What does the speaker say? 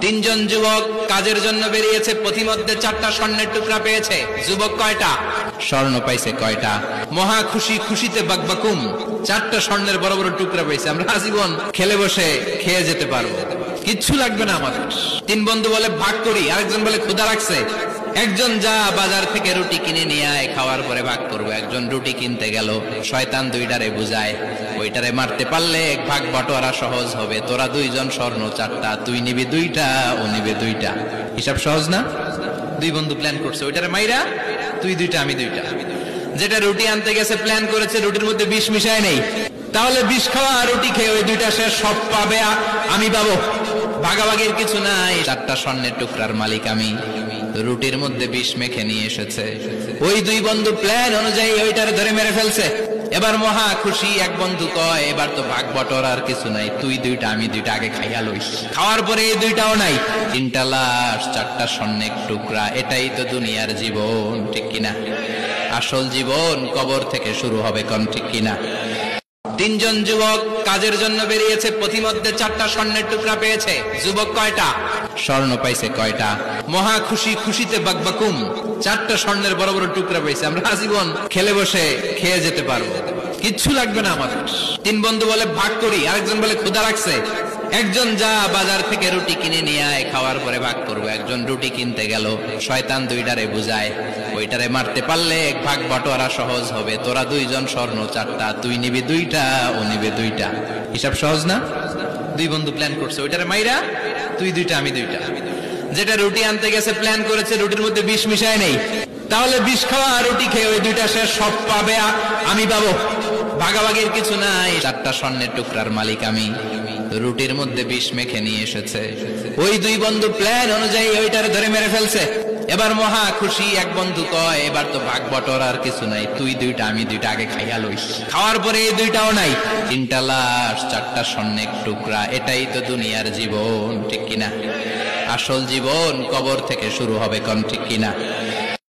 তিনজন যুবক কাজের জন্য বেরিয়েছে, পথিমধ্যে 4টা স্বর্ণের টুকরা পেয়েছে। যুবক কয়টা? স্বর্ণ পাইছে কয়টা? মহা খুশি, খুশিতে বাকবাকুম। 4টা স্বর্ণের বড় বড় টুকরা পাইছে, আমরা আজীবন খেলে বসে খেয়ে যেতে পারবো, কিচ্ছু লাগবে না আমাদের। 3 বন্ধু বলে ভাগ করি, আরেকজন বলে ক্ষুধা লাগছে, একজন যা বাজার থেকে রুটি কিনে নিয়ে আয়, খাওয়ার পরে ভাগ করবো। একজন রুটি কিনতে গেল, শয়তান 2টারে বুঝায় ওইটারে মারতে পারলে এক ভাগ বটোয়ারা সহজ হবে, তোরা 2 জন স্বর্ণ 4টা, তুই নিবি 2টা, ও নিবে 2টা। হিসাব সহজ না? 2 বন্ধু প্ল্যান করছে, ওইটারে মাইরা তুই 2টা আমি 2টা। যেটা রুটি আনতে গেছে প্ল্যান করেছে রুটির মধ্যে বিষ মিশায় নেই, তাহলে বিষ খাওয়া রুটি খেয়ে ওই 2টা সে সব পাবে, আমি পাবো, ভাগাভাগির কিছু নাই। 4টা স্বর্ণের টুকরার মালিক আমি। রুটির মধ্যে বিষ মেখে নিয়ে এসেছে, ওই 2 বন্ধু প্ল্যান অনুযায়ী ওইটারে ধরে মেরে ফেলছে। এবার মহা খুশি, এক বন্ধু কয় এবার তো ভাগ বটর আর কিছু নাই, তুই 2টা আমি 2টা, আগে খাইয়া লইস। খাওয়ার পরে এই 2টাও নাই, 3টা লাশ, 4টা স্বর্ণের টুকরা। এটাই তো দুনিয়ার জীবন, ঠিক কিনা? আসল জীবন কবর থেকে শুরু হবে, কোন ঠিক কিনা? 3 জন যুবক কাজের জন্য বেরিয়েছে, পথিমধ্যে 4টা স্বর্ণের টুকরা পেয়েছে। যুবক কয়টা? স্বর্ণ পাইছে কয়টা? মহা খুশি, খুশিতে বাকবাকুম। 4টা স্বর্ণের বড় বড় টুকরা পাইছে, আমরা আজীবন খেলে বসে খেয়ে যেতে পারবো, কিচ্ছু লাগবে না আমাদের। 3 বন্ধু বলে ভাগ করি, আরেকজন বলে ক্ষুধা লাগছে, একজন যা বাজার থেকে রুটি কিনে নিয়ে আয়, খাওয়ার পরে ভাগ করবো। একজন রুটি কিনতে গেল, শয়তান 2টারে বুঝায় ওইটারে মারতে পারলে এক ভাগ বটোয়ারা সহজ হবে, তোরা 2 জন স্বর্ণ 4টা, তুই নিবি 2টা, ও নিবে 2টা। হিসাব সহজ না? 2 বন্ধু প্ল্যান করছে, ওইটারে মাইরা তুই 2টা আমি 2টা। যেটা রুটি আনতে গেছে প্ল্যান করেছে রুটির মধ্যে বিষ মিশায় নেই, তাহলে বিষ খাওয়া রুটি খেয়ে ওই 2টা সে সব পাবে, আমি পাবো, ভাগাভাগির কিছু নাই। 4টা স্বর্ণের টুকরার মালিক আমি। রুটির মধ্যে বিষ মেখে নিয়ে এসেছে, ওই 2 বন্ধু প্ল্যান অনুযায়ী ওইটারে ধরে মেরে ফেলছে। এবার মহা খুশি, এক বন্ধু কয় এবার তো ভাগ বটর আর কিছু নাই, তুই 2টা আমি 2টা, আগে খাইয়া লইস। খাওয়ার পরে এই 2টাও নাই, 3টা লাশ, 4টা স্বর্ণের টুকরা। এটাই তো দুনিয়ার জীবন, ঠিক কিনা? আসল জীবন কবর থেকে শুরু হবে, কোন ঠিক কিনা?